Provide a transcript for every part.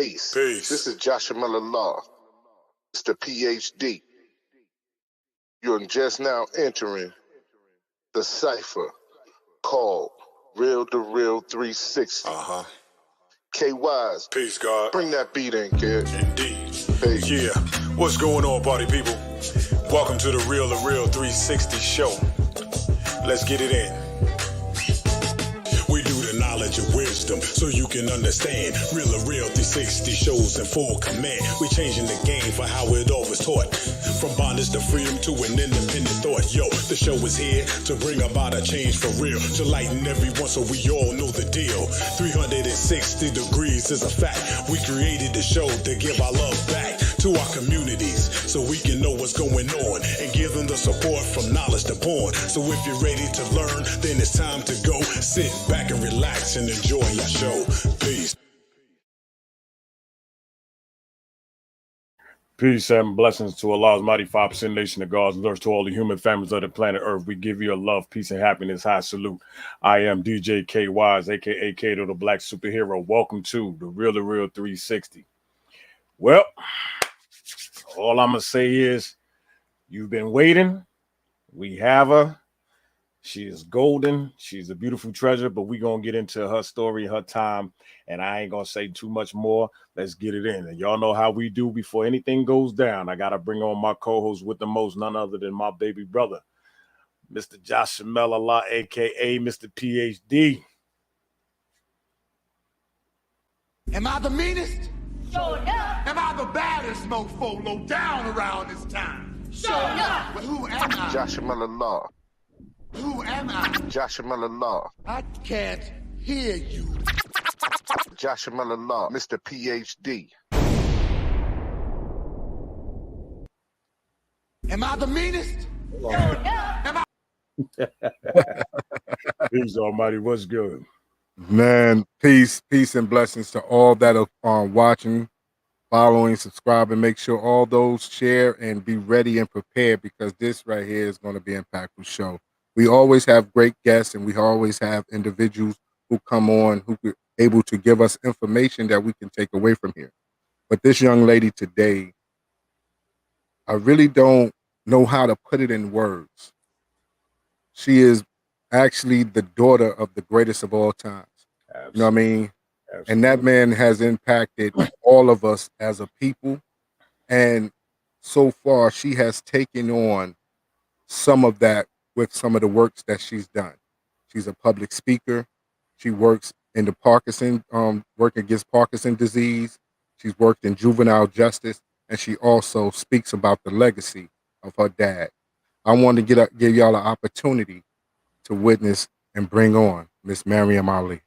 Peace. Peace. This is Joshua Law, Mr. PhD. You're just now entering the cipher called Real2reel360. KYs. Peace, God. Bring that beat in, kid. Indeed. Peace. Yeah. What's going on, party people? Welcome to the Real2reel360 show. Let's get it in. We do the knowledge of wisdom so you can understand. Real2reel360 shows in full command. We changing the game for how it all was taught. From bondage to freedom to an independent thought. Yo, the show is here to bring about a change for real. To lighten everyone so we all know the deal. 360 degrees is a fact. We created the show to give our love back to our communities so we can know what's going on and give them the support from knowledge to porn. So if you're ready to learn, then it's time to go. Sit back and relax and enjoy your show. Peace. Peace and blessings to Allah's mighty 5% nation of God's and to all the human families of the planet Earth. We give you a love, peace, and happiness. High salute. I am DJ KYs, aka Kato, the Black Superhero. Welcome to the Real2reel360. Well, all I'm gonna say is you've been waiting. We have her. She is golden. She's a beautiful treasure, but we're going to get into her story, her time, and I ain't going to say too much more. Let's get it in. And y'all know how we do before anything goes down. I got to bring on my co-host with the most, none other than my baby brother, Mr. Joshua Allah, a.k.a. Mr. PhD. Am I the meanest? Sure enough. Am I the baddest mofo low down around this time? Sure enough. But who am I? Joshua Law. Who am I? Joshua Law. I can't hear you. Joshua Law, Mr. PhD. Am I the meanest? Sure enough. Am I? Peace, Almighty. What's good? Man, peace and blessings to all that are watching, following, subscribing. Make sure all those share and be ready and prepared because this right here is going to be an impactful show. We always have great guests and we always have individuals who come on who are able to give us information that we can take away from here. But this young lady today, I really don't know how to put it in words. She is actually the daughter of the greatest of all times. Absolutely. You know what I mean? Absolutely. And that man has impacted all of us as a people. And so far, she has taken on some of that with some of the works that she's done. She's a public speaker. She works in the Parkinson, work against Parkinson disease. She's worked in juvenile justice. And she also speaks about the legacy of her dad. I want to give y'all an opportunity to witness and bring on Miss Maryam Ali.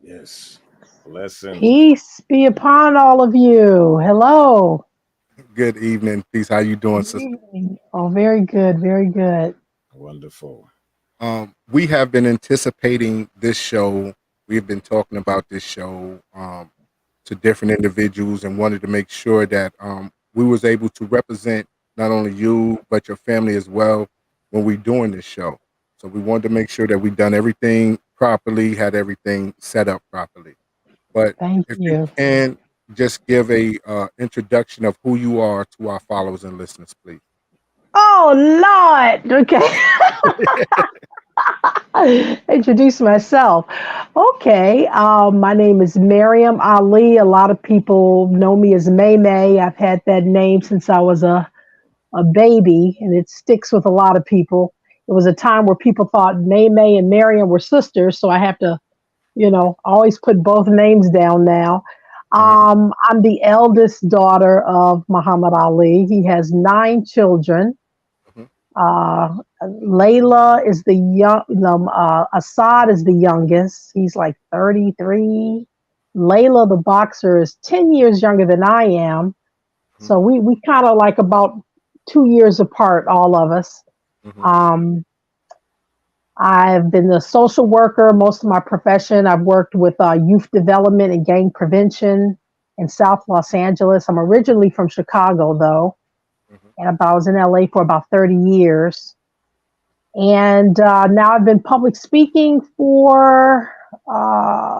Yes. Blessings. Peace be upon all of you. Hello. Good evening. Peace. How you doing, sister? Oh, very good. Very good. Wonderful. We have been anticipating this show. We've been talking about this show to different individuals and wanted to make sure that we was able to represent not only you, but your family as well when we're doing this show. So we wanted to make sure that we done everything properly, had everything set up properly. But if you can just give a introduction of who you are to our followers and listeners, please. Oh, Lord. Okay. Introduce myself. Okay. My name is Maryam Ali. A lot of people know me as May May. I've had that name since I was a baby, and it sticks with a lot of people. It was a time where people thought May May and Maryam were sisters, so I have to, always put both names down now. I'm the eldest daughter of Muhammad Ali. He has 9 children. Layla is the young, Assad is the youngest. He's like 33. Layla, the boxer, is 10 years younger than I am. So we kind of like about 2 years apart, all of us. I've been a social worker most of my profession. I've worked with youth development and gang prevention in South Los Angeles. I'm originally from Chicago, though. And I was in LA for about 30 years. And now I've been public speaking for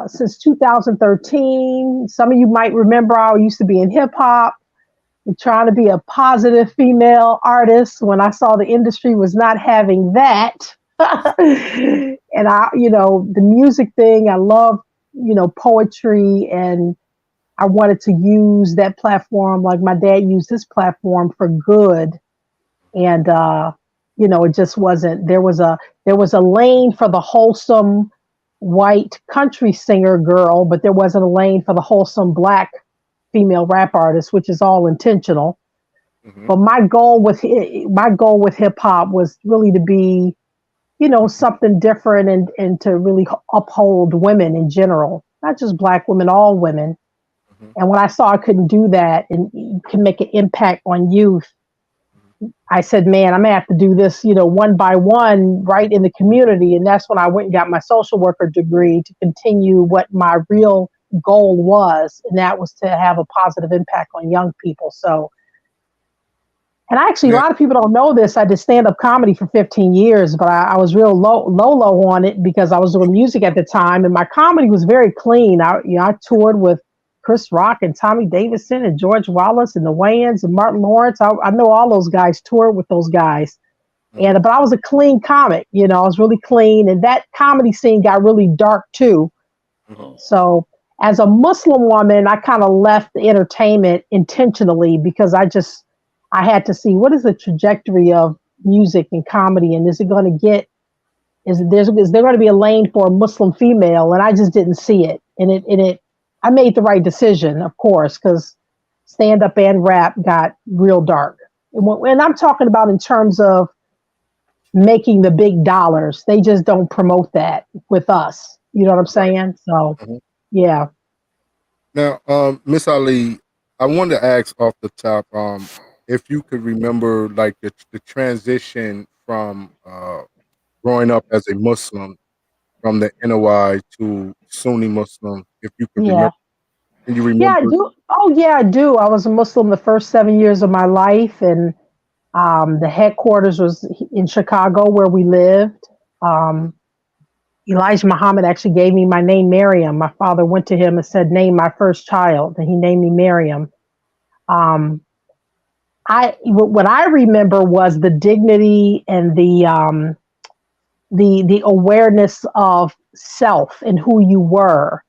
since 2013. Some of you might remember I used to be in hip hop and trying to be a positive female artist when I saw the industry was not having that. And the music thing, I love, poetry, and I wanted to use that platform like my dad used his platform for good. And, it just wasn't, there was a lane for the wholesome white country singer girl, but there wasn't a lane for the wholesome Black female rap artist, which is all intentional. Mhm. But my goal with hip hop was really to be, something different, and to really uphold women in general, not just Black women, all women. Mhm. And when I saw I couldn't do that and can make an impact on youth, I said, man, I'm gonna have to do this, one by one, right in the community. And that's when I went and got my social worker degree to continue what my real goal was, and that was to have a positive impact on young people. So, and actually, a Now, lot of people don't know this. I did stand-up comedy for 15 years, but I was real low on it because I was doing music at the time, and my comedy was very clean. I toured with Chris Rock and Tommy Davidson and George Wallace and the Wayans and Martin Lawrence. I know all those guys, toured with those guys. Mhm. But I was a clean comic, I was really clean, and that comedy scene got really dark too. Mhm. So as a Muslim woman, I kind of left the entertainment intentionally because I had to see what is the trajectory of music and comedy, and is there going to be a lane for a Muslim female? And I just didn't see it. And I made the right decision, of course, because stand up and rap got real dark. And I'm talking about in terms of making the big dollars. They just don't promote that with us. You know what I'm Right. saying? So, Mhm. yeah. Now, Miss Ali, I wanted to ask off the top, if you could remember like the transition from growing up as a Muslim from the NOI to Sunni Muslim. If you could Yeah. remember, can you Yeah, I remember? do. Oh, yeah, I do. I was a Muslim the first 7 years of my life, and the headquarters was in Chicago where we lived. Um, Elijah Muhammad actually gave me my name, Maryum. My father went to him and said, "Name my first child," and he named me Maryum. Um, what I remember was the dignity and the awareness of self and who you were.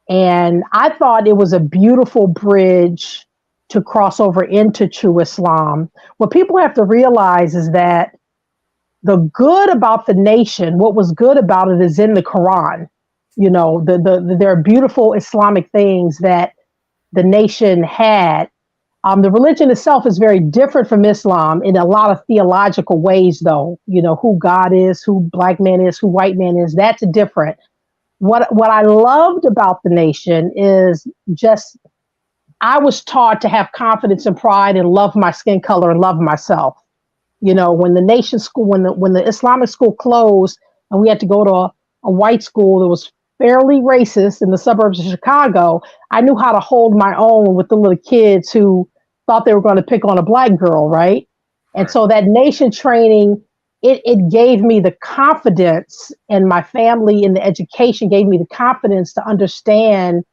And I thought it was a beautiful bridge to cross over into true Islam. What people have to realize is that the good about the nation, what was good about it, is in the Quran. There are beautiful Islamic things that the nation had. The religion itself is very different from Islam in a lot of theological ways, though. Who God is, who Black man is, who white man is, that's different. What I loved about the nation is just I was taught to have confidence and pride and love my skin color and love myself. When the nation school, when the Islamic school closed and we had to go to a white school that was fairly racist in the suburbs of Chicago, I knew how to hold my own with the little kids who thought they were going to pick on a Black girl, right? And Right. so that nation training, it gave me the confidence, and my family and the education gave me the confidence to understand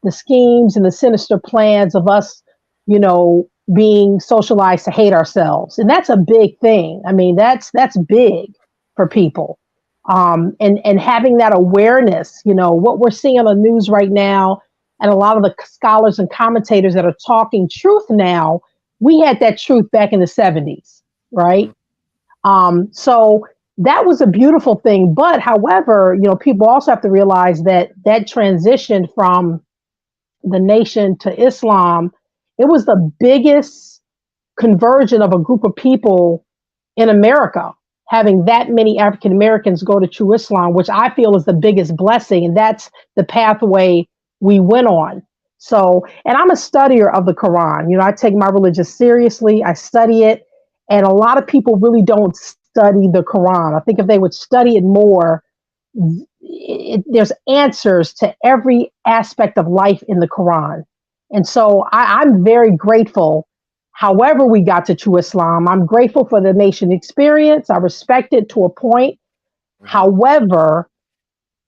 the schemes and the sinister plans of us, being socialized to hate ourselves. And that's a big thing. I mean, that's big for people. And having that awareness, what we're seeing on the news right now, and a lot of the scholars and commentators that are talking truth now, we had that truth back in the 70s, right? So that was a beautiful thing. But however, people also have to realize that that transition from the nation to Islam, it was the biggest conversion of a group of people in America, having that many African Americans go to true Islam, which I feel is the biggest blessing. And that's the pathway we went on. So, and I'm a studier of the Quran. I take my religion seriously, I study it. And a lot of people really don't study the Quran. I think if they would study it more, there's answers to every aspect of life in the Quran. And so I'm very grateful However, we got to true Islam. I'm grateful for the nation experience. I respect it to a point. However,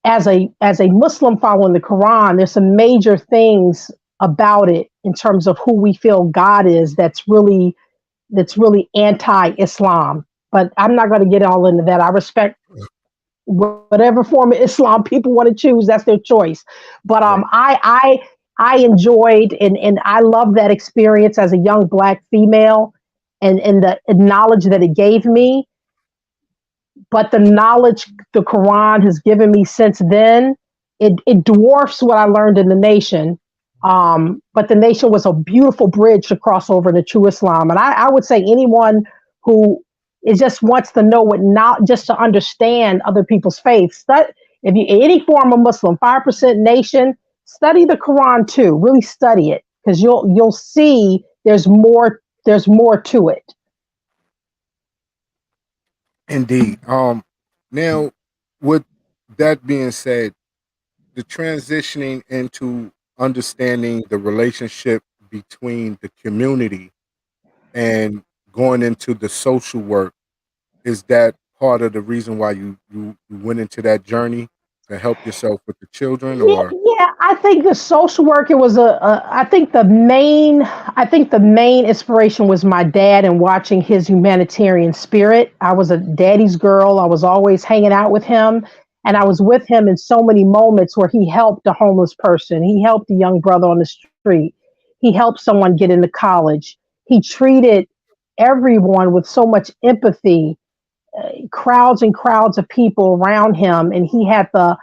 as a Muslim following the Quran, there's some major things about it in terms of who we feel God is that's really anti-Islam. But I'm not going to get all into that. I respect whatever form of Islam people want to choose. That's their choice. But I enjoyed and I love that experience as a young Black female and the knowledge that it gave me. But the knowledge the Quran has given me since then, it dwarfs what I learned in the nation. But the nation was a beautiful bridge to cross over to true Islam. And I would say anyone who is just wants to know what not just to understand other people's faiths. If you any form of Muslim, 5% nation, study the Quran too. Really study it because you'll see there's more to it. Indeed. Now, with that being said, the transitioning into understanding the relationship between the community and going into the social work, is that part of the reason why you went into that journey to help yourself with the children, or? Yeah, I think the social work. It was I think the main inspiration was my dad and watching his humanitarian spirit. I was a daddy's girl. I was always hanging out with him, and I was with him in so many moments where he helped a homeless person. He helped a young brother on the street. He helped someone get into college. He treated everyone with so much empathy. Crowds and crowds of people around him, and he had the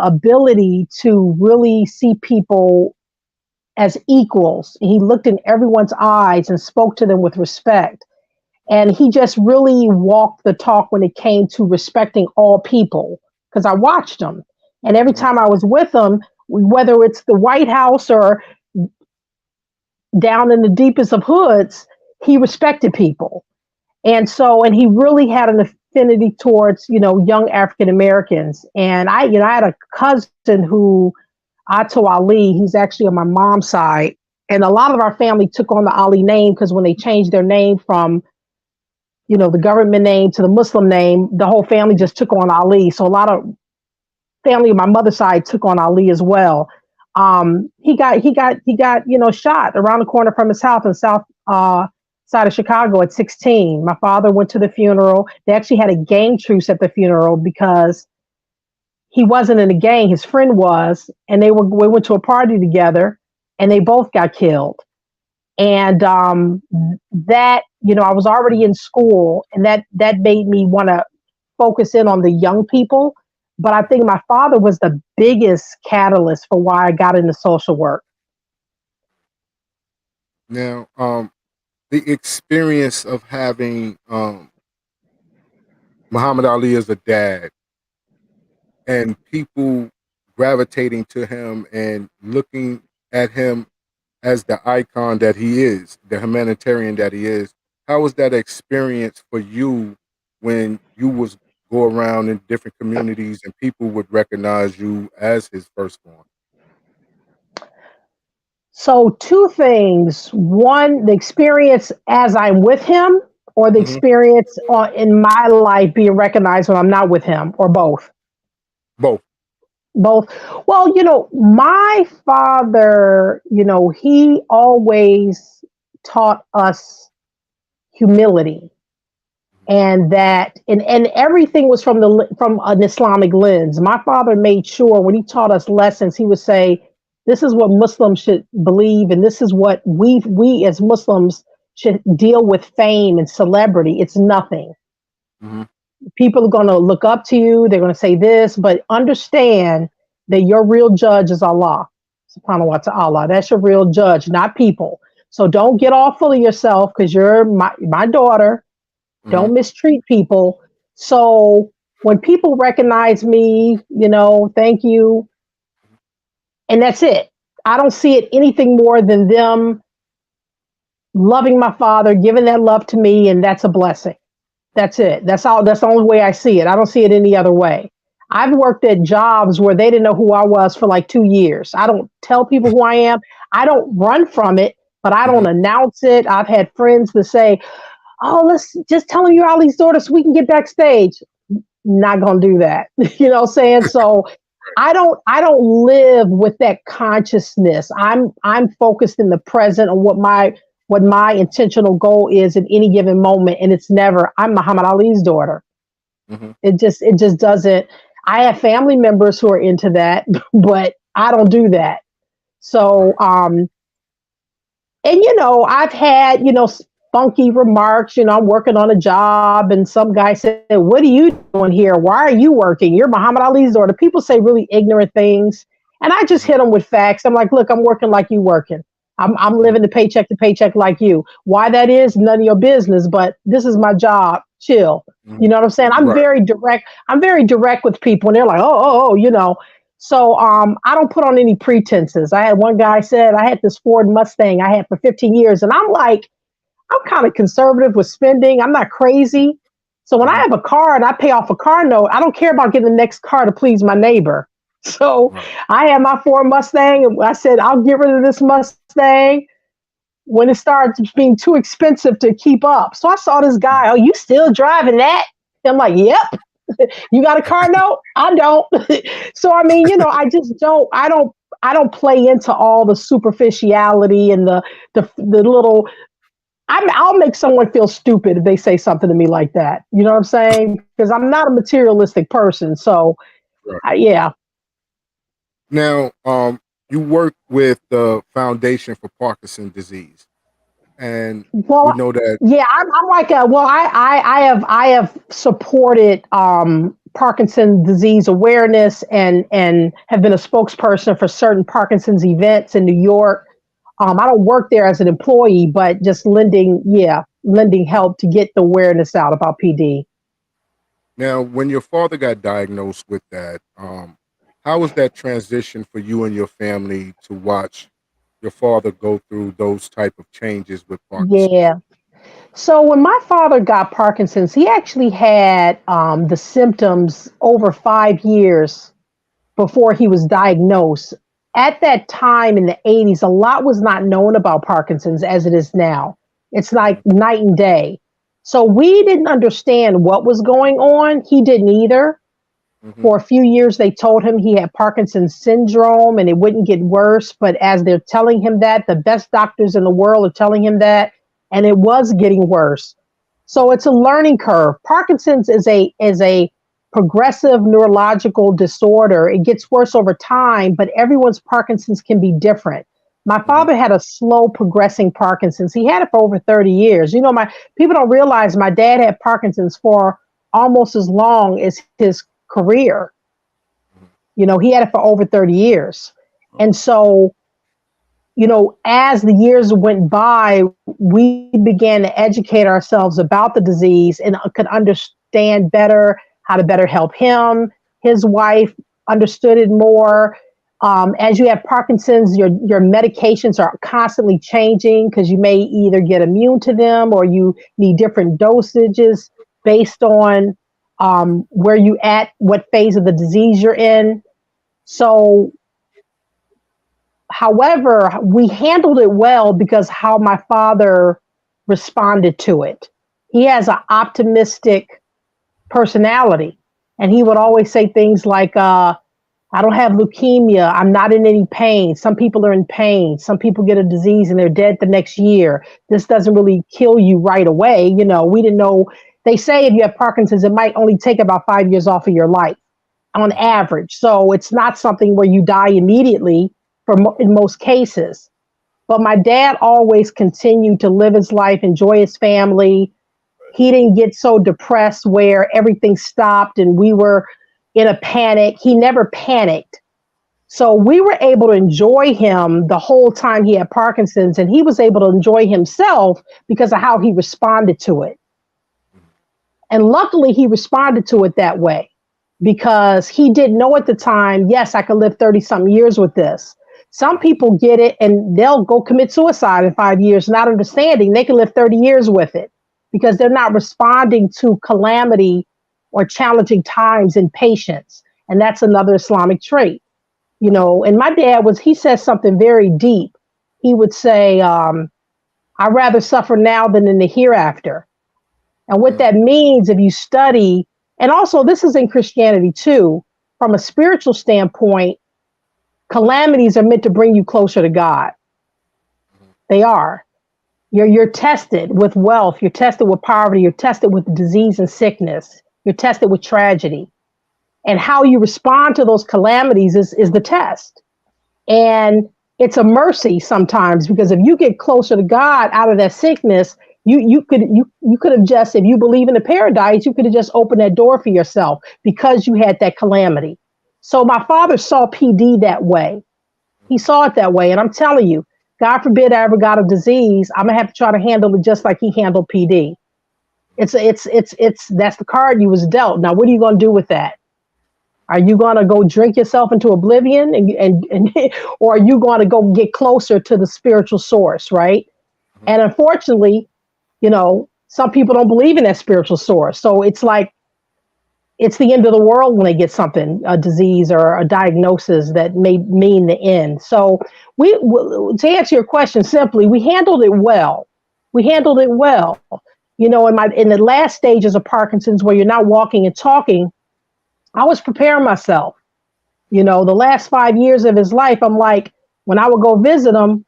ability to really see people as equals. He looked in everyone's eyes and spoke to them with respect. And he just really walked the talk when it came to respecting all people, because I watched him. And every time I was with him, whether it's the White House or down in the deepest of hoods, he respected people. And he really had an affinity towards, young African Americans. And I had a cousin who, Ato Ali, he's actually on my mom's side. And a lot of our family took on the Ali name because when they changed their name from, the government name to the Muslim name, the whole family just took on Ali. So a lot of family on my mother's side took on Ali as well. He got shot around the corner from his house in South side of Chicago at 16. My father went to the funeral. They actually had a gang truce at the funeral because he wasn't in a gang. His friend was, and we went to a party together, and they both got killed. And that, I was already in school, and that made me want to focus in on the young people. But I think my father was the biggest catalyst for why I got into social work. Now, the experience of having Muhammad Ali as a dad and people gravitating to him and looking at him as the icon that he is, the humanitarian that he is. How was that experience for you when you was go around in different communities and people would recognize you as his firstborn? So two things. One, the experience as I'm with him, or the experience in my life being recognized when I'm not with him, or both? Both. Both. Well, my father, he always taught us humility, and that, and everything was from an Islamic lens. My father made sure when he taught us lessons, he would say, this is what Muslims should believe, and this is what we as Muslims should deal with fame and celebrity. It's nothing. People are going to look up to you. They're going to say this, but understand that your real judge is Allah. Subhanahu wa ta'ala. That's your real judge, not people. So don't get all full of yourself because you're my daughter. Don't mistreat people. So when people recognize me, thank you. And that's it. I don't see it anything more than them loving my father, giving that love to me, and that's a blessing. That's it. That's all. That's the only way I see it. I don't see it any other way. I've worked at jobs where they didn't know who I was for like 2 years. I don't tell people who I am. I don't run from it, but I don't Mhm. announce it. I've had friends that say, "Oh, let's just tell him you're Ali's daughter so we can get backstage." Not gonna do that. You know what I'm saying? So I don't live with that consciousness. I'm focused in the present on what my intentional goal is at any given moment. And it's never, I'm Muhammad Ali's daughter. Mhm. It just doesn't. I have family members who are into that, but I don't do that. So Right. and I've had funky remarks. I'm working on a job, and some guy said, "What are you doing here? Why are you working? You're Muhammad Ali's daughter." People say really ignorant things, and I just Mhm. hit them with facts. I'm like, "Look, I'm working like you working. I'm Mhm. living the paycheck to paycheck like you. Why that is none of your business, but this is my job. Chill." You Mhm. know what I'm saying? I'm Right. very direct. I'm very direct with people, and they're like, "Oh." So I don't put on any pretenses. I had one guy said I had this Ford Mustang I had for 15 years, and I'm like, I'm kind of conservative with spending. I'm not crazy. So when I Mhm. have a car and I pay off a car note, I don't care about getting the next car to please my neighbor. So Right. I had my Ford Mustang, and I said I'll get rid of this Mustang when it starts being too expensive to keep up. So I saw this guy, "Oh, you still driving that?" I'm like, "Yep." "You got a car note?" "I don't." So I mean, I just don't. I don't play into all the superficiality and the little. I'll make someone feel stupid if they say something to me like that. You know what I'm saying? Because I'm not a materialistic person. So Right. yeah. Now, you work with the Foundation for Parkinson's disease, and we Well, know that. yeah, I'm like I have supported Parkinson's disease awareness and have been a spokesperson for certain Parkinson's events in New York. I don't work there as an employee, but just lending help to get the awareness out about PD. Now, when your father got diagnosed with that, how was that transition for you and your family to watch your father go through those type of changes with Parkinson's? Yeah. So when my father got Parkinson's, he actually had the symptoms over 5 years before he was diagnosed. At that time in the 80s, a lot was not known about Parkinson's as it is now. It's like Mhm. night and day. So we didn't understand what was going on. He didn't either. Mhm. For a few years, they told him he had Parkinson's syndrome and it wouldn't get worse. But as they're telling him that, the best doctors in the world are telling him that, and it was getting worse. So it's a learning curve. Parkinson's is a progressive neurological disorder. It gets worse over time, but everyone's Parkinson's can be different. My Mhm. father had a slow progressing Parkinson's. He had it for over 30 years. My people don't realize my dad had Parkinson's for almost as long as his career. Mhm. He had it for over 30 years. Oh, And so, as the years went by, we began to educate ourselves about the disease and could understand better how to better help him. His wife understood it more. As you have Parkinson's, your medications are constantly changing because you may either get immune to them or you need different dosages based on where you at, what phase of the disease you're in. So, however, we handled it well because how my father responded to it. He has an optimistic personality, and he would always say things like, "I don't have leukemia. I'm not in any pain. Some people are in pain. Some people get a disease and they're dead the next year. This doesn't really kill you right away." We didn't know. They say if you have Parkinson's, it might only take about 5 years off of your life on mhm. average. So it's not something where you die immediately in most cases. But my dad always continued to live his life, enjoy his family. He didn't get so depressed where everything stopped and we were in a panic. He never panicked. So we were able to enjoy him the whole time he had Parkinson's, and he was able to enjoy himself because of how he responded to it. And luckily, he responded to it that way because he didn't know at the time, yes, I could live 30 something years with this. Some people get it and they'll go commit suicide in 5 years, not understanding they can live 30 years with it because they're not responding to calamity or challenging times in patience. And that's another Islamic trait. And my dad he says something very deep. He would say, I'd rather suffer now than in the hereafter. And what that means, if you study, and also this is in Christianity too, from a spiritual standpoint, calamities are meant to bring you closer to God. They are. You're tested with wealth, you're tested with poverty, you're tested with disease and sickness, you're tested with tragedy. And how you respond to those calamities is the test. And it's a mercy sometimes, because if you get closer to God out of that sickness, you could have just, if you believe in the paradise, you could have just opened that door for yourself because you had that calamity. So my father saw PD that way. He saw it that way. And I'm telling you, God forbid I ever got a disease, I'm gonna have to try to handle it just like he handled PD. It's that's the card you was dealt. Now, what are you gonna do with that? Are you going to go drink yourself into oblivion and or are you going to go get closer to the spiritual source, right? And unfortunately, some people don't believe in that spiritual source. So it's like, it's the end of the world when they get something, a disease or a diagnosis that may mean the end. So to answer your question simply, we handled it well. We handled it well. In the last stages of Parkinson's, where you're not walking and talking, I was preparing myself. The last 5 years of his life, I'm like, when I would go visit him,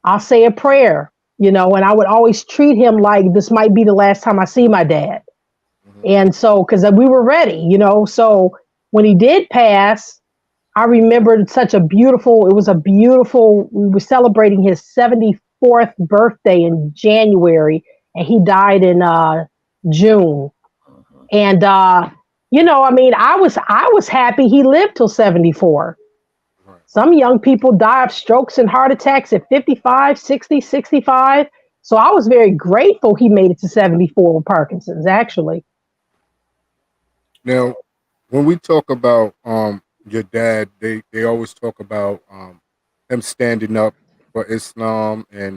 I'll say a prayer, and I would always treat him like this might be the last time I see my dad. And so, because we were ready, so when he did pass, I remembered we were celebrating his 74th birthday in January, and he died in June. And, I was happy he lived till 74. Right. Some young people die of strokes and heart attacks at 55, 60, 65. So I was very grateful he made it to 74 with Parkinson's, actually. Now, when we talk about your dad, they always talk about him standing up for Islam and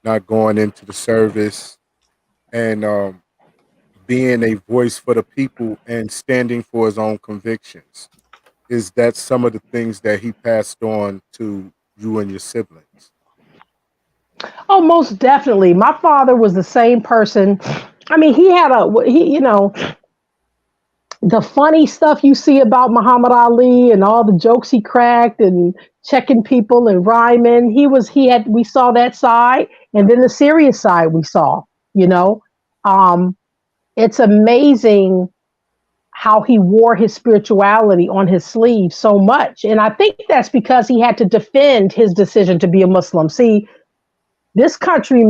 not going into the service and being a voice for the people and standing for his own convictions. Is that some of the things that he passed on to you and your siblings? Oh, most definitely. My father was the same person. I mean, the funny stuff you see about Muhammad Ali and all the jokes he cracked and checking people and rhyming, we saw that side, and then the serious side we saw, it's amazing how he wore his spirituality on his sleeve so much. And I think that's because he had to defend his decision to be a Muslim. See, this country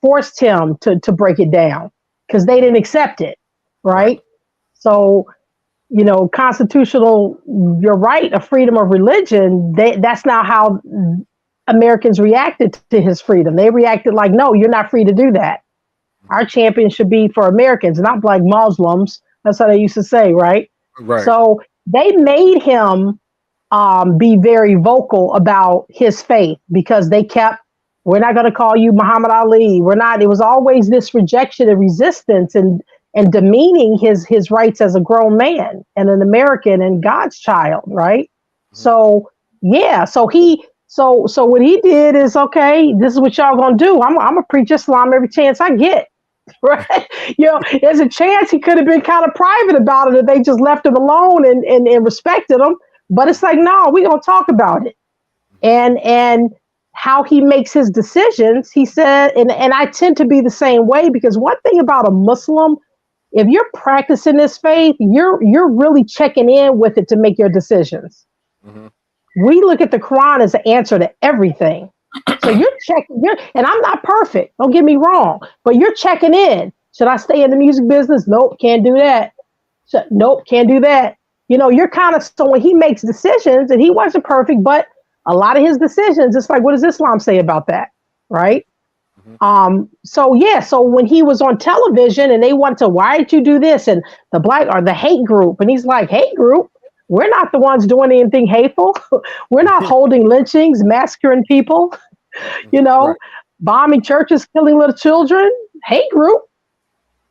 forced him to break it down because they didn't accept it, right? So, constitutional, your right of freedom of religion, that's not how Americans reacted to his freedom. They reacted like, no, you're not free to do that. Our champion should be for Americans, not like Muslims. That's how they used to say, right? Right. So they made him be very vocal about his faith because we're not going to call you Muhammad Ali. We're not. It was always this rejection and resistance and demeaning his rights as a grown man and an American and God's child, right? Mm-hmm. So yeah, so what he did is, okay, this is what y'all gonna do. I'm gonna preach Islam every chance I get. Right? There's a chance he could have been kind of private about it if they just left him alone and respected him. But it's like, no, we're gonna talk about it. And how he makes his decisions, he said, and I tend to be the same way, because one thing about a Muslim, if you're practicing this faith, you're really checking in with it to make your decisions. Mm-hmm. We look at the Quran as an answer to everything. So you're checking, and I'm not perfect, don't get me wrong, but you're checking in. Should I stay in the music business? Nope, can't do that. Nope, can't do that. You're kind of, so when he makes decisions, and he wasn't perfect, but a lot of his decisions, it's like, what does Islam say about that? Right? Mm-hmm. So when he was on television and they wanted to, why did you do this? And the black or the hate group, and he's like, hate group? We're not the ones doing anything hateful. We're not holding lynchings, massacring people, right. Bombing churches, killing little children. Hate group.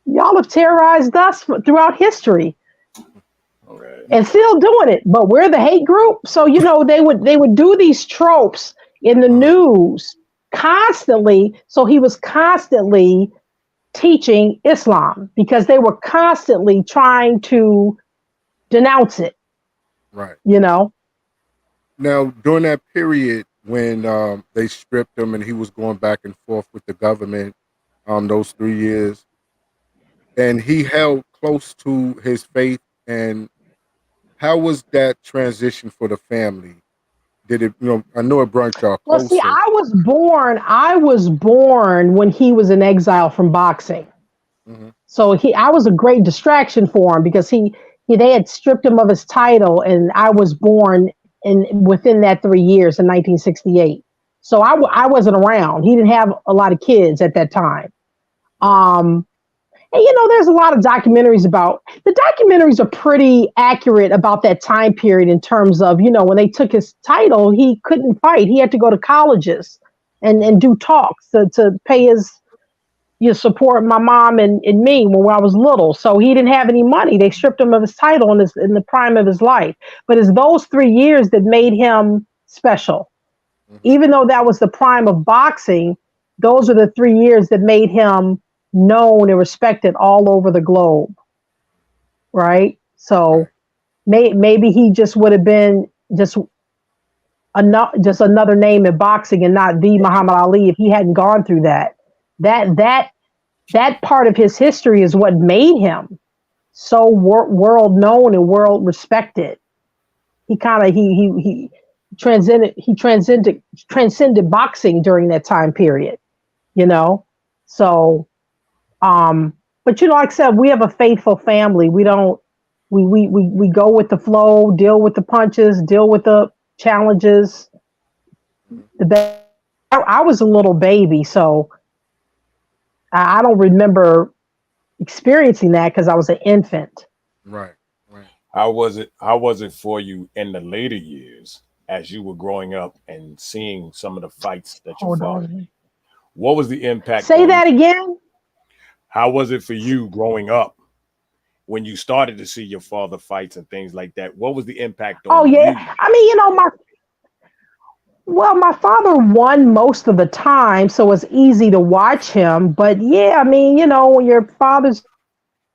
Y'all have terrorized us throughout history. Right. And still doing it, but we're the hate group. So, they would do these tropes in the news constantly teaching Islam because they were constantly trying to denounce it, Right. you know. Now, during that period when they stripped him and he was going back and forth with the government, those 3 years, and he held close to his faith. And how was that transition for the family? Did it, I know it brought y'all Well, see, closer. I was born when he was in exile from boxing. Hmm. So I was a great distraction for him because they had stripped him of his title, and I was born in within that 3 years in 1968. So I wasn't around. He didn't have a lot of kids at that time. Right. And there's a lot of documentaries about the documentaries are pretty accurate about that time period in terms of, when they took his title, he couldn't fight. He had to go to colleges and do talks to pay his support my mom and me when I was little. So he didn't have any money. They stripped him of his title in the prime of his life. But it's those 3 years that made him special. Hmm. Even though that was the prime of boxing, those are the 3 years that made him known and respected all over the globe. Right? Right. So maybe he just would have been just another name in boxing and not the Muhammad Ali if he hadn't gone through that. That part of his history is what made him so world known and world respected. He kind of he transcended boxing during that time period, you know. So, but like I said, we have a faithful family. We don't we go with the flow, deal with the punches, deal with the challenges. Mhm. I was a little baby, so I don't remember experiencing that because I was an infant. Right. Right. How was it for you in the later years as you were growing up and seeing some of the fights that your Hold father? on. What was the impact Say on you? that again. How was it for you growing up when you started to see your father fights and things like that? What was the impact Oh on you? yeah. I mean, my father won most of the time, so it's easy to watch him. But yeah, I mean, when your father's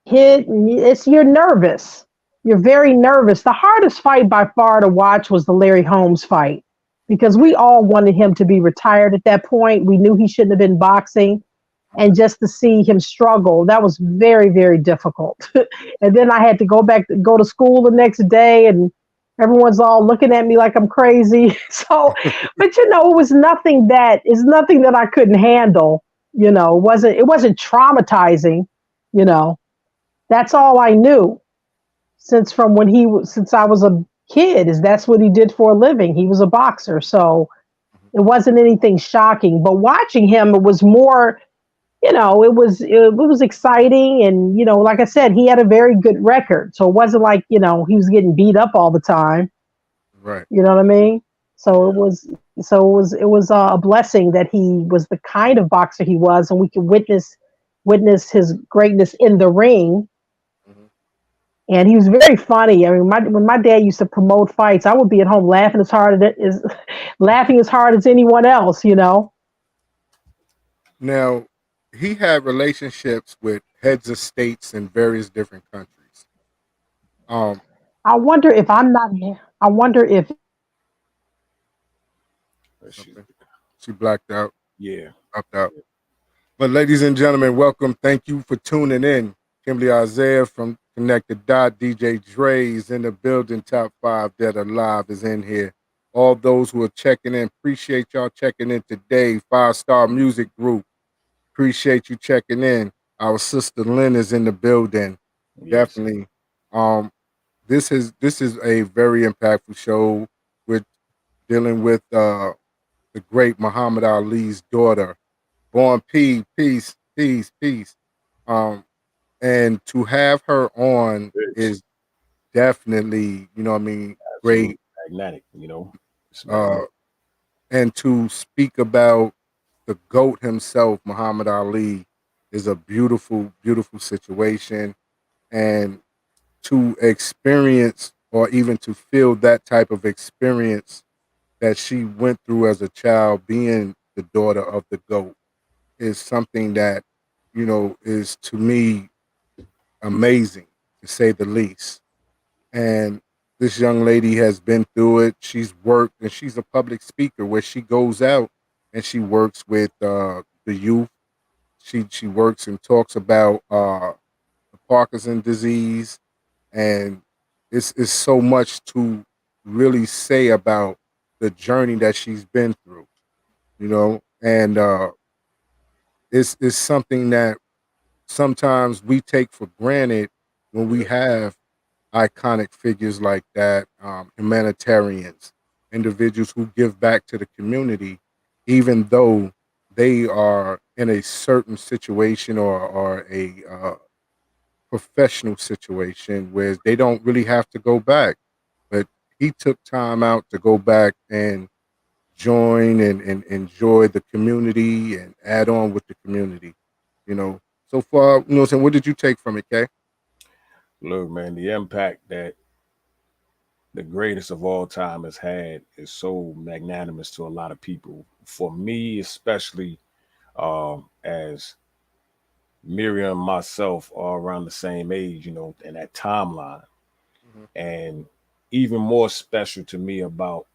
hit, you're nervous. You're very nervous. The hardest fight by far to watch was the Larry Holmes fight because we all wanted him to be retired at that point. We knew he shouldn't have been boxing, and just to see him struggle, that was very, very difficult. And then I had to go to school the next day, and everyone's all looking at me like I'm crazy. So, but it was nothing that I couldn't handle. It wasn't traumatizing. You know, that's all I knew since I was a kid is that's what he did for a living. He was a boxer, so it wasn't anything shocking. But watching him, it was more it was exciting, and like I said, he had a very good record, so it wasn't like he was getting beat up all the time. Right. You know what I mean? So it Yeah. was a blessing that he was the kind of boxer he was, and we could witness his greatness in the ring. Hmm. And he was very funny. I mean, when my dad used to promote fights, I would be at home laughing as hard as anyone else. Now, he had relationships with heads of states in various different countries. Um, I wonder if I'm not. I wonder if She, okay. She blacked out, yeah. dropped out. But ladies and gentlemen, welcome. Thank you for tuning in. Kimberly Isaiah from Connected Dot. DJ Dre's in the building. Top 5 Dead or Alive is in here. All those who are checking in, appreciate y'all checking in today. 5 Star Music Group, appreciate you checking in. Our sister Lynn is in the building. Yes. Definitely. Um, this is a very impactful show. We're dealing with the great Muhammad Ali's daughter, born peace, peace, peace. Um, and to have her on It's is definitely, what I mean, absolutely great. magnetic. It's Uh, magnetic. and to speak about the GOAT himself, Muhammad Ali, is a beautiful, beautiful situation. And to experience or even to feel that type of experience that she went through as a child, being the the daughter of the GOAT is something that, is to me amazing, to say the least. And this young lady has been through it. She's worked, and she's a public speaker where she goes out and she works with the youth. She works and talks about the Parkinson disease, and it's so much to really say about the journey that she's been through, and it's something that sometimes we take for granted when we have iconic figures like that, humanitarians, individuals who give back to the community, even though they are in a certain situation or a professional situation where they don't really have to go back. But he took time out to go back and join and enjoy the community and add on with the community. So far, what did you take from it, Kay? Look, man, the impact that the greatest of all time has had is so magnanimous to a lot of people. For me, especially, as Miriam and myself are around the same age, in that timeline. Mhm. And even more special to me about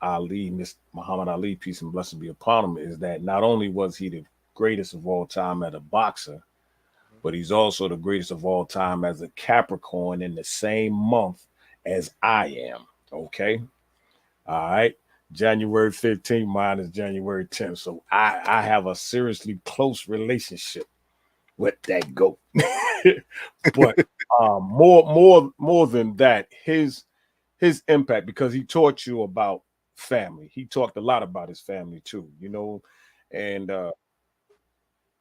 Ali, Miss Muhammad Ali, peace and blessings be upon him, is that not only was he the greatest of all time as a boxer, but he's also the greatest of all time as a Capricorn in the same month as I am. Okay. All right. January 15th, mine is January 10th. So I have a seriously close relationship with that goat. But more than that, his impact, because he taught you about family. He talked a lot about his family too, and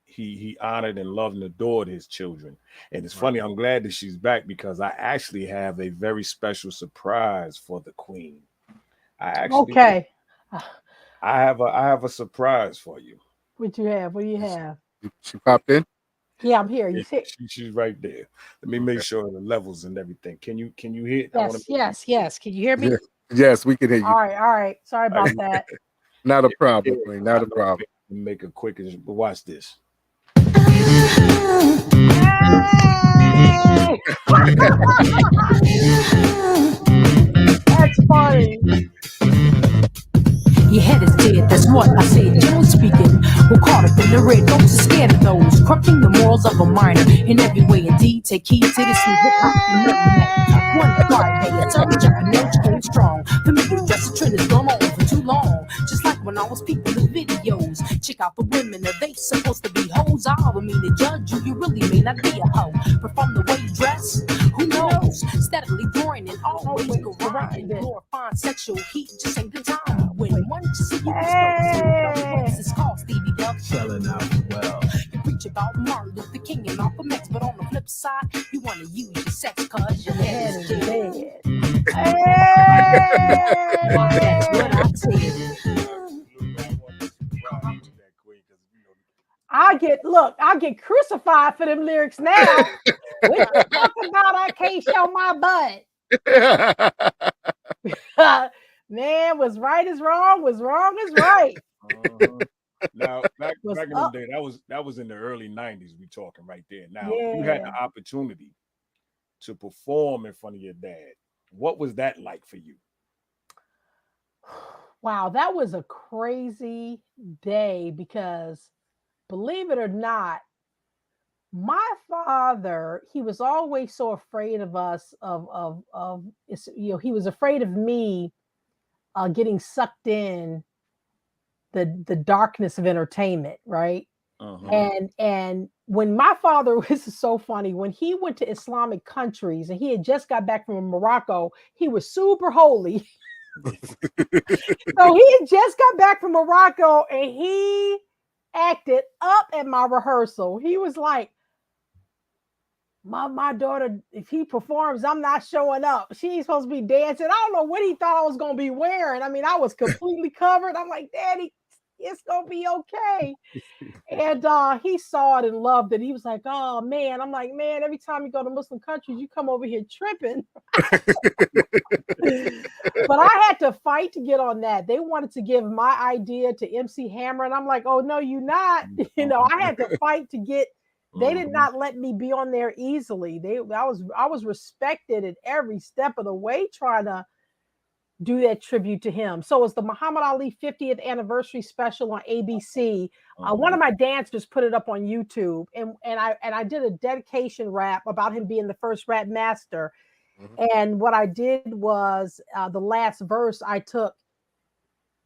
he honored and loved and adored his children. And it's Right. funny, I'm glad that she's back because I actually have a very special surprise for the queen. I actually do. Okay. I have a surprise for you. What you have? What do you Is- have? She popped in. Yeah, I'm here. You Yeah, see? she's right there. Let me make Okay. sure the levels and everything. Can you hear it? I want Yes, to make yes, yes. Can you hear me? Yeah. Yes, we can hear you. All right, all right. Sorry sure about that. Not a yeah, problem, Queen. I Not a know problem. I can make it quick, but watch this. Hey! That's funny. Your head is dead, that's what I said. Generally speaking, we're caught up in the red. Those are scared of those, corrupting the morals of a minor in every way. Indeed, take heed to this new hip hop and merriment. One Friday, a certain jumping notes came strong. For me, just a trend has gone on for too long. Just like when I was peeping the videos. Check out the women, are they supposed to be hoes? I would mean to judge you, you really may not be a hoe. But from the way you dress, who knows? Steadily grinding, always grinding. Glorifying sexual heat, just ain't the time. When one to see you Hey! this is called Stevie Duck. Selling out well. You preach about Martin Luther King and Malcolm X, but on the flip side, you want to use your sex cause your head is dead. That's what I said. Absolutely. I want to surprise you with that, queen, because I get crucified for them lyrics now. What you talking about? I can't show my butt. Man, was right is wrong, was wrong is right. uh-huh. Now, back Was back in them up. days, that was in the early '90s. We talking right there. Now, you had Yeah. the opportunity to perform in front of your dad. What was that like for you? Wow, that was a crazy day because believe it or not, my father, he was always so afraid of us he was afraid of me getting sucked in the darkness of entertainment, right? Uh-huh. And when my father this is so funny, when he went to Islamic countries and he had just got back from Morocco, he was super holy. So he had just got back from Morocco and he acted up at my rehearsal. He was like, my daughter, if he performs, I'm not showing up. She ain't supposed to be dancing. I don't know what he thought I was gonna be wearing. I mean, I was completely covered. I'm like, Daddy, it's gonna be okay. And he saw it and loved it. He was like, oh man. I'm like, man, every time you go to Muslim countries, you come over here tripping. But but I had to fight to get on that. They wanted to give my idea to MC Hammer, and I'm like, oh no, you not. I had to fight to get. They did not let me be on there easily. I was respected at every step of the way trying to do that tribute to him. So it's the Muhammad Ali 50th anniversary special on ABC. One of my dancers put it up on YouTube, and I did a dedication rap about him being the first rap master. And what I did was the last verse, I took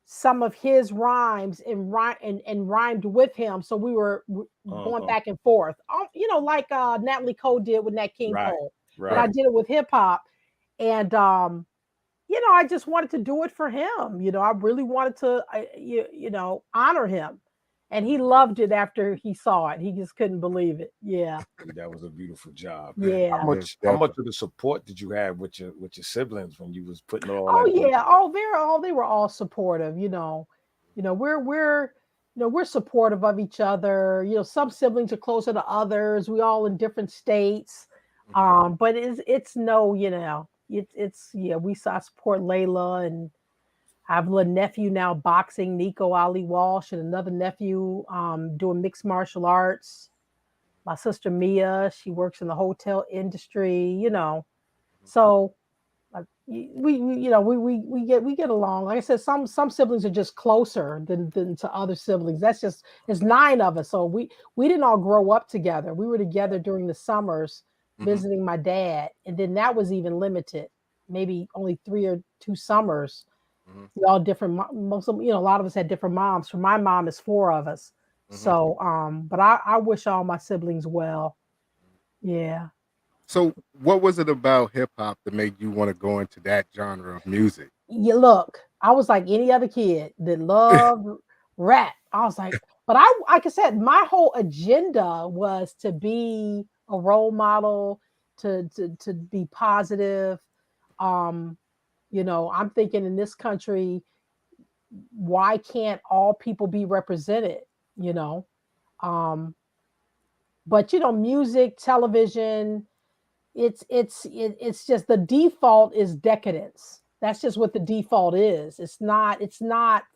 some of his rhymes and rhymed with him. So we were going back and forth, like Natalie Cole did with Nat King Cole. Right. But I did it with hip hop, and I just wanted to do it for him. I really wanted to, honor him. And he loved it after he saw it. He just couldn't believe it. Yeah. That was a beautiful job. Yeah. How much of the support did you have with your siblings when you was putting all that? Oh yeah. They were all supportive. We're supportive of each other. Some siblings are closer to others. We all in different states. But it's we saw support Layla, and I have a little nephew now boxing, Nico Ali Walsh, and another nephew doing mixed martial arts. My sister Mia, she works in the hotel industry, So we get along. Like I said, some siblings are just closer than to other siblings. It's 9 of us, so we didn't all grow up together. We were together during the summers visiting my dad, and then that was even limited, maybe only 3 or 2 summers. We all different. Most of a lot of us had different moms. For my mom, is 4 of us. So, but I wish all my siblings well. Yeah. So, what was it about hip hop that made you want to go into that genre of music? Yeah, look, I was like any other kid that loved rap. I was like, but like I said, my whole agenda was to be a role model, to be positive. I'm thinking in this country, why can't all people be represented? But music, television, it's just the default is decadence. That's just what the default is. It's not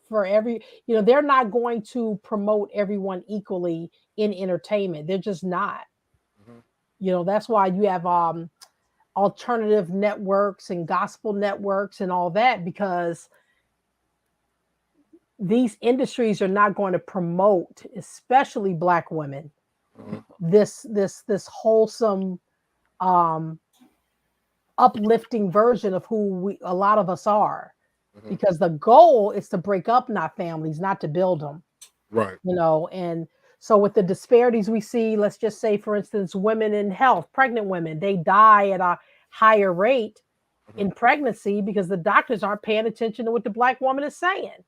for every, they're not going to promote everyone equally in entertainment. They're just not. That's why you have alternative networks and gospel networks and all that, because these industries are not going to promote, especially Black women, this wholesome, uplifting version of who a lot of us are, because the goal is to break up not families, not to build them. Right. And so with the disparities we see, let's just say, for instance, women in health, pregnant women, they die at a higher rate in pregnancy because the doctors aren't paying attention to what the Black woman is saying,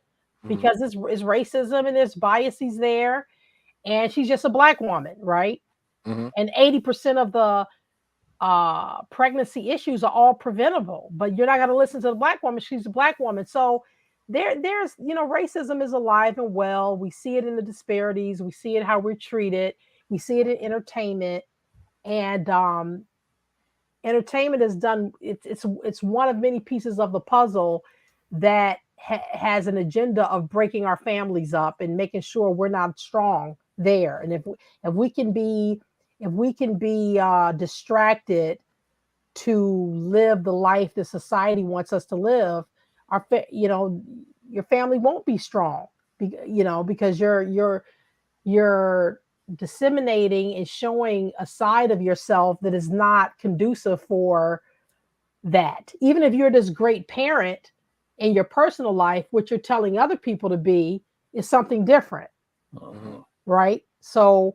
because it's racism and there's biases there, and she's just a Black woman, right? And 80% of the pregnancy issues are all preventable, but you're not going to listen to the Black woman. She's a Black woman. So there's racism is alive and well. We see it in the disparities. We see it how we're treated. We see it in entertainment, and entertainment is done. It's one of many pieces of the puzzle that has an agenda of breaking our families up and making sure we're not strong there. And if we can be distracted to live the life that society wants us to live, your family won't be strong, because you're disseminating and showing a side of yourself that is not conducive for that. Even if you're this great parent in your personal life, what you're telling other people to be is something different. Right? So,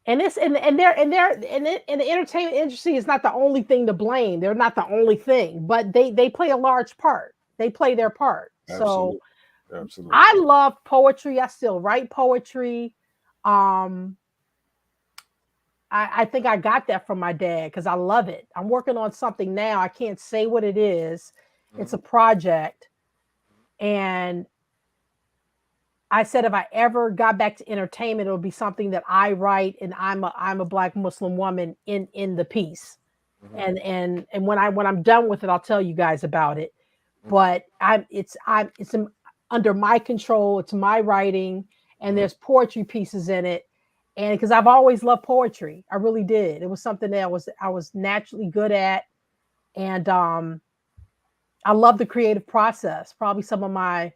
and the entertainment industry is not the only thing to blame. They're not the only thing, but they play a large part. They play their part. Absolutely. So Absolutely. I love poetry. I still write poetry. I think I got that from my dad because I love it. I'm working on something now. I can't say what it is. It's a project. And I said, if I ever got back to entertainment, it would be something that I write, and I'm a Black Muslim woman in the piece. And when I'm done with it, I'll tell you guys about it. but it's under my control. It's my writing, and there's poetry pieces in it. And because I've always loved poetry, I really did. It was something that I was naturally good at, and I love the creative process. Probably some of my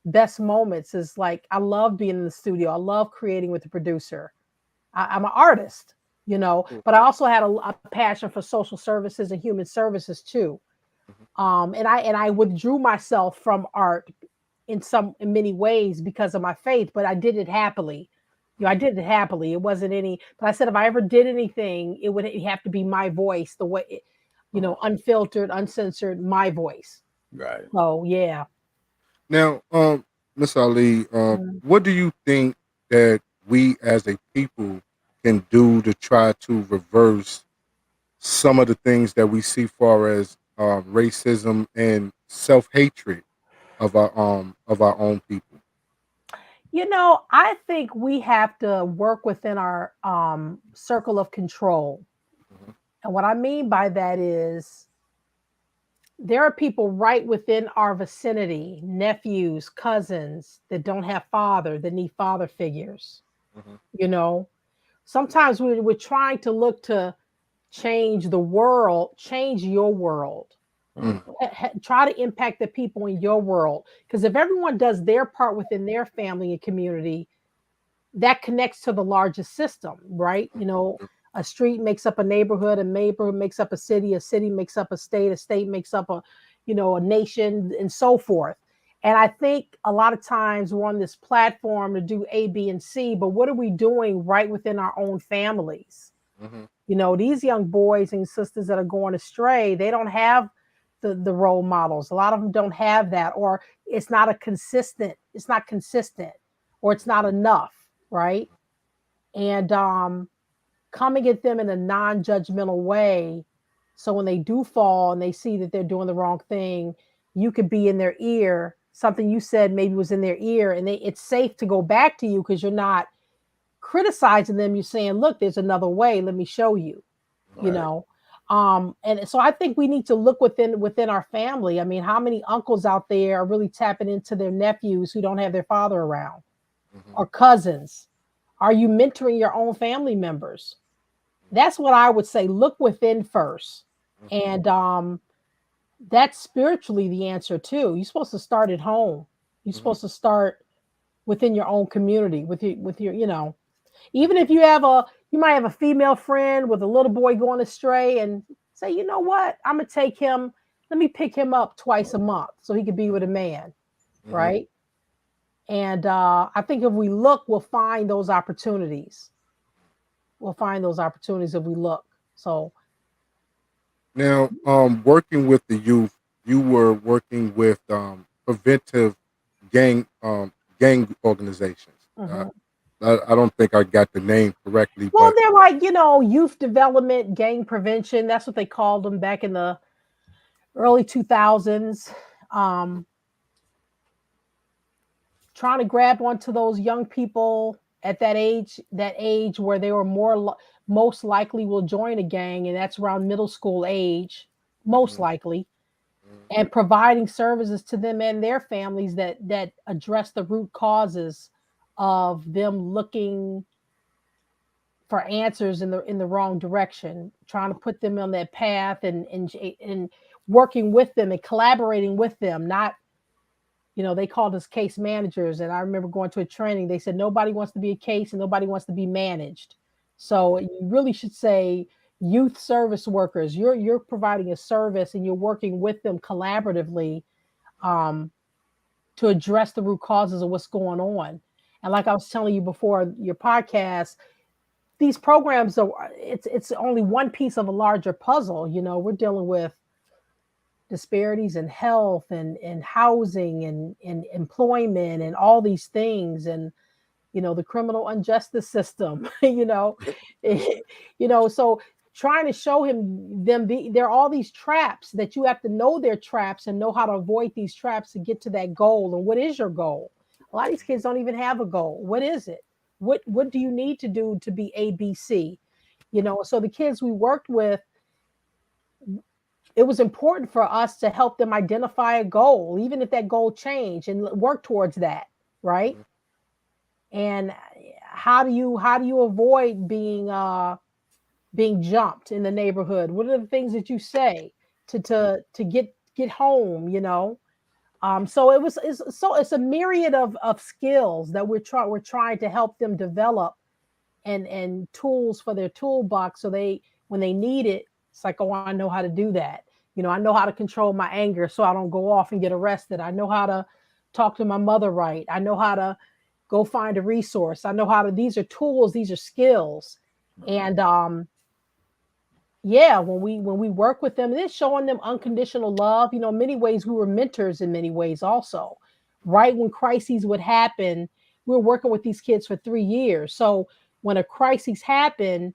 best moments is like I love being in the studio. I love creating with the producer. I'm an artist, but I also had a passion for social services and human services too. And I withdrew myself from art in many ways because of my faith, but I did it happily. I did it happily. It wasn't any, but I said if I ever did anything, it would have to be my voice, the way, unfiltered, uncensored, my voice. Right. So yeah. Now, Miss Ali, Mm. what do you think that we as a people can do to try to reverse some of the things that we see far as racism and self hatred of our own people? I think we have to work within our circle of control. Mhm, And what I mean by that is there are people right within our vicinity, nephews, cousins that don't have father, that need father figures. mhm, You know, Sometimes we're trying to look to change the world, change your world. mm, Try to impact the people in your world. Because if everyone does their part within their family and community, that connects to the largest system, right? A street makes up a neighborhood, a neighborhood makes up a city makes up a state makes up a nation, and so forth. And I think a lot of times we're on this platform to do A, B, and C, but what are we doing right within our own families? mhm, These young boys and sisters that are going astray, they don't have the role models. A lot of them don't have that, or it's not consistent, or it's not enough, right? And coming at them in a non-judgmental way, so when they do fall and they see that they're doing the wrong thing, you could be in their ear. Something you said maybe was in their ear, and it's safe to go back to you because you're not criticizing them. You're saying, look, there's another way, let me show you. you Right. know and so I think we need to look within our family. I mean, how many uncles out there are really tapping into their nephews who don't have their father around, mhm, or cousins? Are you mentoring your own family members? That's what I would say. Look within first. mhm, And that's spiritually the answer too. You're supposed to start at home. You're mhm, supposed to start within your own community, with your even if you might have a female friend with a little boy going astray, and say, you know what, I'm gonna take him, let me pick him up twice a month so he could be with a man, mhm. right? And I think if we look, we'll find those opportunities. We'll find those opportunities if we look. So Now, working with the youth, you were working with preventive gang organizations. mhm. I don't think I got the name correctly, Well, but they're like, youth development, gang prevention. That's what they called them back in the early 2000s. Um, Trying to grab onto those young people at that age where they were most likely will join a gang, and that's around middle school age, most mhm, likely, mhm, and providing services to them and their families that address the root causes of them looking for answers in the wrong direction, trying to put them on that path, and working with them and collaborating with them. Not, they called us case managers, and I remember going to a training. They said nobody wants to be a case and nobody wants to be managed. So mhm, you really should say youth service workers. You're providing a service and you're working with them collaboratively, um, to address the root causes of what's going on. And like I was telling you before your podcast, these programs it's only one piece of a larger puzzle. We're dealing with disparities in health and housing and employment and all these things, and the criminal injustice system. So trying to show there are all these traps that you have to know they're traps and know how to avoid these traps to get to that goal. And what is your goal? A lot of these kids don't even have a goal. What is it? What do you need to do to be ABC? So the kids we worked with, it was important for us to help them identify a goal, even if that goal changed, and work towards that, right? And how do you avoid being jumped in the neighborhood? What are the things that you say to get home? So it's a myriad of skills that we're trying to help them develop, and tools for their toolbox, so they, when they need it, it's like, oh, I know how to do that. I know how to control my anger so I don't go off and get arrested. I know how to talk to my mother right. I know how to go find a resource. I know how to, these are tools, these are skills. And yeah, when we work with them, it's showing them unconditional love. In many ways we were mentors, in many ways also. Right when crises would happen, we were working with these kids for 3 years. So when a crisis happened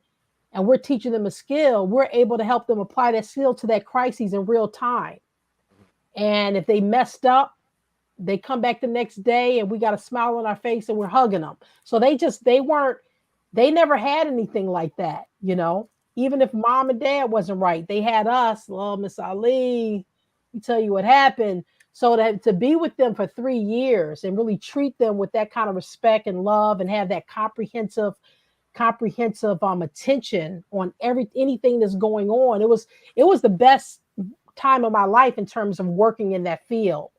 and we're teaching them a skill, we're able to help them apply that skill to that crisis in real time. And if they messed up, they come back the next day and we got a smile on our face and we're hugging them. So they never had anything like that. Even if mom and dad wasn't right, they had us. Oh, Miss Ali, we tell you what happened. So to be with them for 3 years and really treat them with that kind of respect and love, and have that comprehensive attention on anything that's going on. It was the best time of my life in terms of working in that field.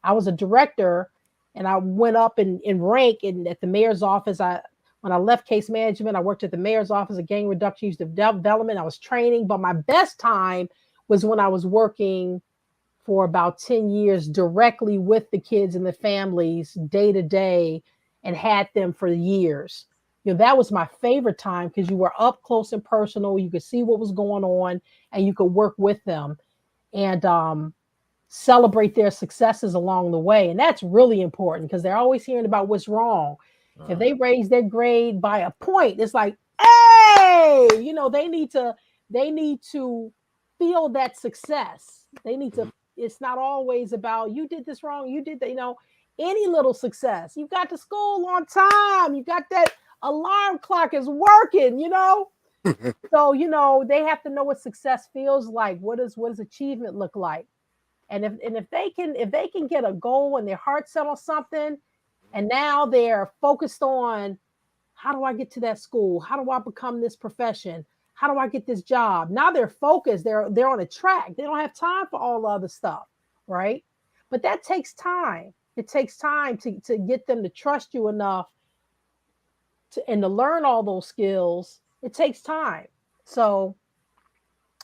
I was a director, and I went up in rank at the mayor's office. When I left case management, I worked at the mayor's office of gang reduction, youth development. I was training, but my best time was when I was working for about 10 years directly with the kids and the families day to day, and had them for years. That was my favorite time, because you were up close and personal. You could see what was going on, and you could work with them and celebrate their successes along the way. And that's really important, because they're always hearing about what's wrong. If they raise their grade by a point, it's like, hey, they need to feel that success. They need to, it's not always about, you did this wrong, you did that, any little success. You got to school on time, you got that alarm clock is working, So, they have to know what success feels like. What does achievement look like? And if they can get a goal and their heart set on something, and now they're focused on, how do I get to that school? How do I become this profession? How do I get this job? Now they're focused. They're on a track. They don't have time for all the other stuff, right? But that takes time. It takes time to get them to trust you enough and to learn all those skills. It takes time. So,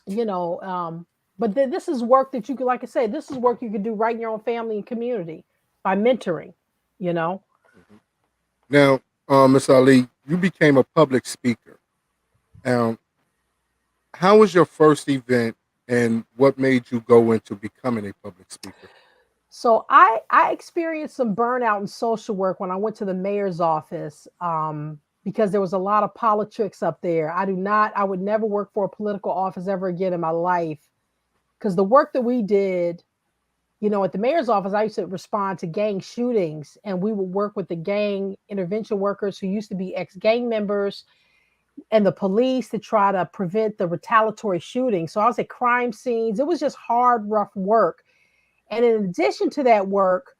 but this is work that you could, like I say, this is work you could do right in your own family and community by mentoring. Now, Miss Ali, you became a public speaker. How was your first event, and what made you go into becoming a public speaker? So I experienced some burnout in social work when I went to the mayor's office, because there was a lot of politics up there. I would never work for a political office ever again in my life, because the work that we did, at the mayor's office, I used to respond to gang shootings, and we would work with the gang intervention workers who used to be ex-gang members and the police to try to prevent the retaliatory shooting. So I was at crime scenes. It was just hard, rough work. And in addition to that work,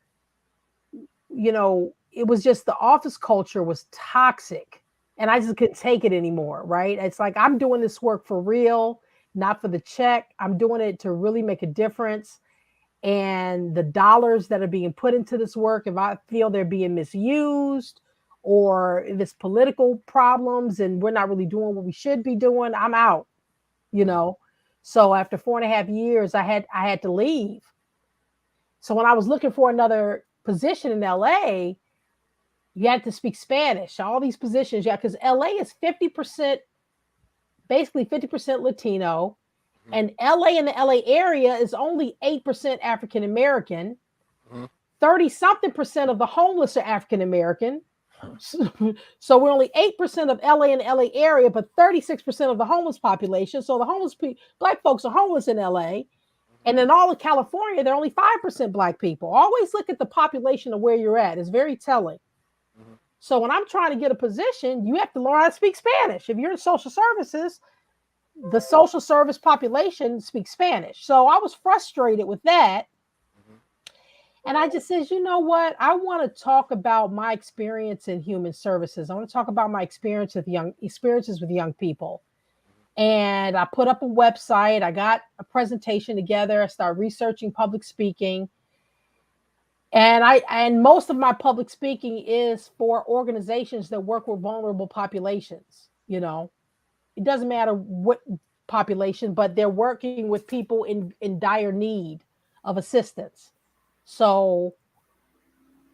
it was just, the office culture was toxic, and I just couldn't take it anymore, right? It's like, I'm doing this work for real, not for the check. I'm doing it to really make a difference. And the dollars that are being put into this work, if I feel they're being misused, or if it's political problems and we're not really doing what we should be doing, I'm out, So after 4.5 years, I had to leave. So when I was looking for another position in LA, you had to speak Spanish. All these positions, because LA is 50%, basically 50% Latino. And LA in the LA area is only 8% African American. 30-something% of the homeless are African American. So we're only 8% of LA in the LA area, but 36% of the homeless population. So the Black folks are homeless in LA. And in all of California, there are only 5% Black people. Always look at the population of where you're at. It's very telling. So when I'm trying to get a position, you have to learn how to speak Spanish. If you're in social services, the social service population speaks Spanish. So I was frustrated with that. And I just says, you know what? I want to talk about my experience in human services. I want to talk about my experiences with young people. And I put up a website. I got a presentation together. I started researching public speaking. And most of my public speaking is for organizations that work with vulnerable populations. It doesn't matter what population, but they're working with people in dire need of assistance. So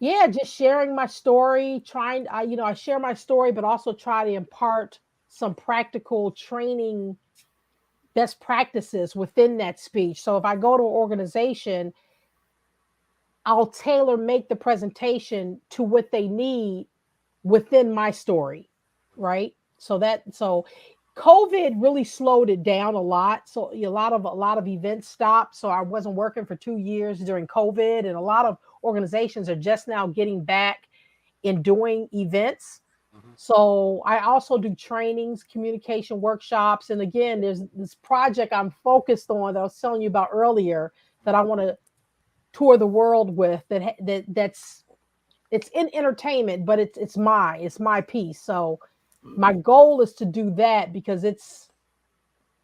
yeah, just sharing my story, I share my story, but also try to impart some practical training best practices within that speech. So if I go to an organization, I'll tailor make the presentation to what they need within my story, right? So COVID really slowed it down a lot. So a lot of events stopped. So I wasn't working for 2 years during COVID, and a lot of organizations are just now getting back in doing events. So I also do trainings, communication workshops, and again, there's this project I'm focused on that I was telling you about earlier that I want to tour the world with. That's it's in entertainment, but it's my piece. So my goal is to do that because it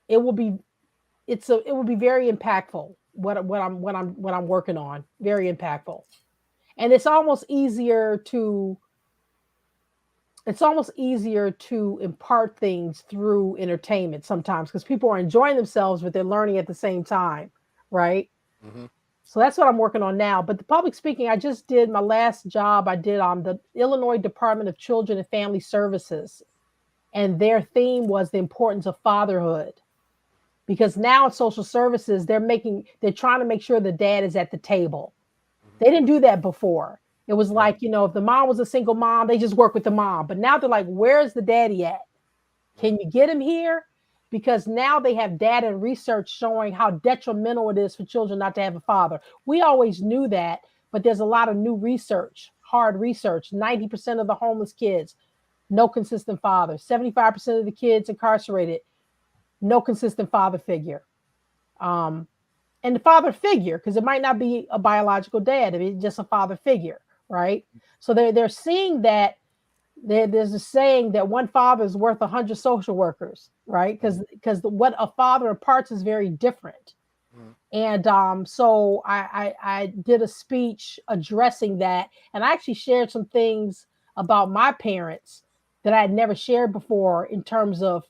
will be it will be very impactful what I'm working on. Very impactful. And it's almost easier to impart things through entertainment sometimes because people are enjoying themselves, but they're learning at the same time, right? Mm-hmm. So that's what I'm working on now. But the public speaking, I just did my last job. I did on the Illinois Department of Children and Family Services, and their theme was the importance of fatherhood. Because now in social services, they're trying to make sure the dad is at the table. They didn't do that before. It was like, if the mom was a single mom, they just work with the mom. But now they're like, where's the daddy at? Can you get him here? Because now they have data and research showing how detrimental it is for children not to have a father. We always knew that, but there's a lot of new research, hard research. 90% of the homeless kids, no consistent father. 75% of the kids incarcerated, no consistent father figure. And the father figure, because it might not be a biological dad, it's just a father figure, right? So they're seeing that there's a saying that one father is worth 100 social workers, right? Because what a father imparts is very different. And so I did a speech addressing that, and I actually shared some things about my parents that I had never shared before in terms of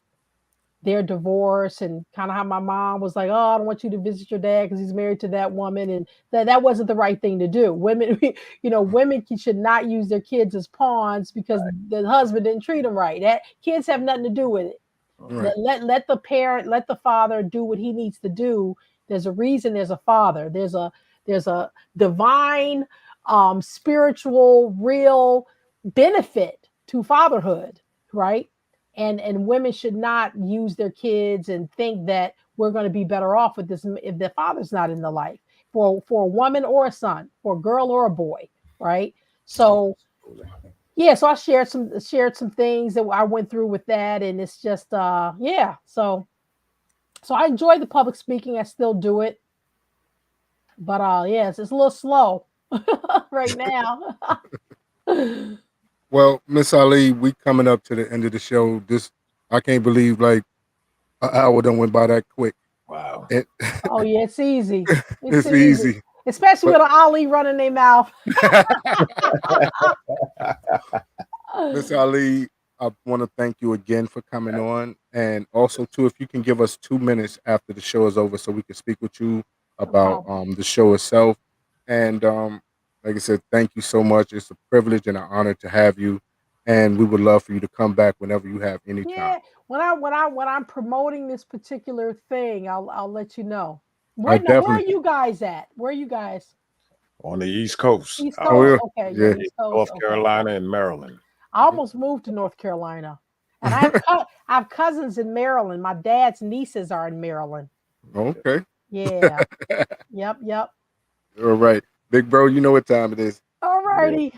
their divorce and kind of how my mom was like, "Oh, I don't want you to visit your dad because he's married to that woman," and that wasn't the right thing to do. Women, women should not use their kids as pawns because the husband didn't treat them right. That kids have nothing to do with it. Right. Let the father do what he needs to do. There's a reason. There's a father. There's a divine, spiritual, real benefit to fatherhood, right? And women should not use their kids and think that we're going to be better off with this if the father's not in the life for a woman or a son, for a girl or a boy, right? So yeah, so I shared some things that I went through with that, and it's just yeah. So I enjoy the public speaking. I still do it, but yes, it's a little slow right now. Well, Miss Ali, we coming up to the end of the show. I can't believe like an hour done went by that quick. Wow. Oh yeah, it's easy. It's It's easy, easy. especially But with an Ali running their mouth. Miss Ali, I want to thank you again for coming on, and also too, if you can give us 2 minutes after the show is over, so we can speak with you No about problem. the show itself. And like I said, thank you so much. It's a privilege and an honor to have you, and we would love for you to come back whenever you have any time. Yeah, when I'm promoting this particular thing, I'll let you know. I Where are definitely. you guys at? Where are you guys? On the East Coast, East Oh Coast. yeah, Okay, you're yeah. East Coast. North Okay. Carolina and Maryland. I almost moved to North Carolina, and I have cousins in Maryland. My dad's nieces are in Maryland. Okay. Yeah. Yep. Yep. All right, big bro. You know what time it is. All Yeah. righty.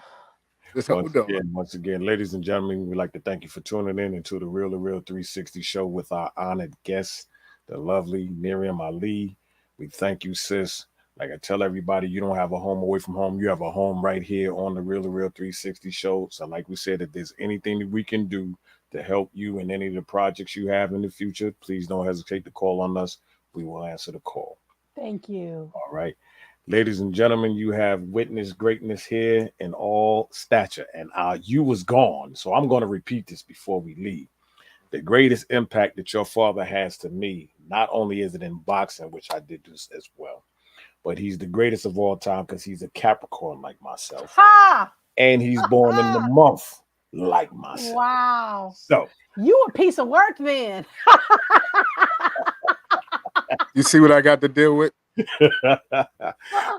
Just hold on. Once again, ladies and gentlemen, we'd like to thank you for tuning in into the Real to Real 360 show with our honored guest, the lovely Maryam Ali. We thank you, sis. Like I tell everybody, you don't have a home away from home. You have a home right here on the Real to Real 360 show. So like we said, if there's anything that we can do to help you in any of the projects you have in the future, please don't hesitate to call on us. We will answer the call. Thank you. All right. Ladies and gentlemen, you have witnessed greatness here in all stature. And you was gone. So I'm going to repeat this before we leave. The greatest impact that your father has to me, not only is it in boxing, which I did this as well, but he's the greatest of all time because he's a Capricorn like myself. Ha! And he's born in the month like myself. Wow. So you a piece of work then. You see what I got to deal with?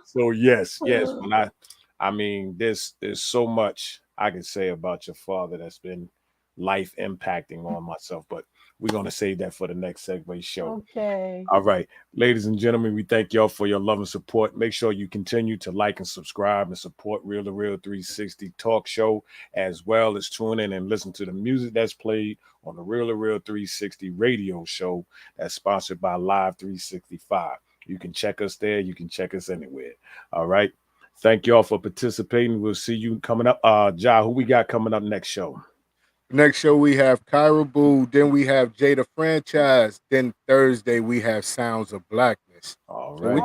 So yes. When I mean, there's so much I can say about your father that's been life impacting on myself, but we're going to save that for the next segue show. Okay. All right. Ladies and gentlemen, we thank y'all for your love and support. Make sure you continue to like and subscribe and support Real to Real 360 talk show, as well as tune in and listen to the music that's played on the Real to Real 360 radio show that's sponsored by Live 365. You can check us there. You can check us anywhere. All right. Thank y'all for participating. We'll see you coming up. Ja, who we got coming up next show? Next show we have Kyra Boo, then we have Jada Franchise, then Thursday we have Sounds of Blackness. All So right.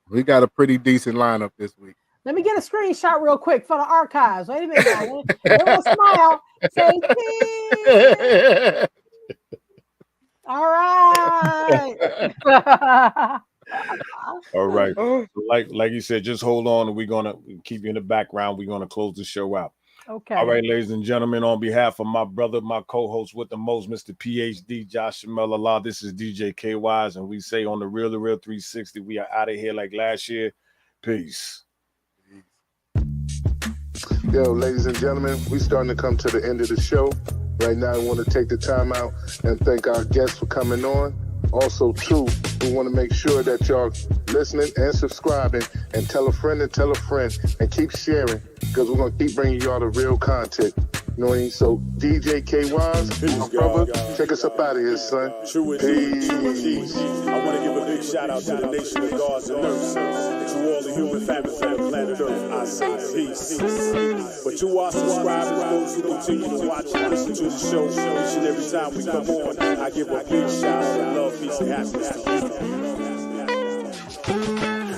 we got a pretty decent lineup this week. Let me get a screenshot real quick for the archives. Wait a minute now. Give a smile. Say cheese. All right. All right. So like you said, just hold on and we're gonna keep you in the background. We're gonna close the show out. Okay. All right, ladies and gentlemen, on behalf of my brother, my co-host with the most, Mr. PhD, Maryam Ali, this is DJ KYs, and we say on the Real to Real 360, we are out of here like last year. Peace. Yo, ladies and gentlemen, we starting to come to the end of the show. Right now, I want to take the time out and thank our guests for coming on. Also, too, we want to make sure that y'all listening and subscribing and tell a friend and keep sharing because we're going to keep bringing y'all the real content. You know what I mean? So, DJ K-Wise, my brother, take us up out of here, son. True Peace. I want to give a big shout out to the nation of gods and earth, to all the human families on the planet Earth. I say peace. But to our subscribers, those who continue to watch and listen to the show each and every time we come on, I give a big shout out of love, peace, and happiness to you.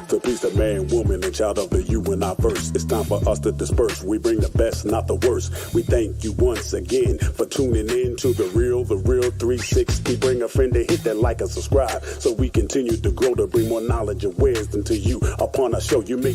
To peace, the man, woman, and child of the you and I verse. It's time for us to disperse. We bring the best, not the worst. We thank you once again for tuning in to the Real 360. Bring a friend to hit that like and subscribe so we continue to grow to bring more knowledge and wisdom to you upon our show. You make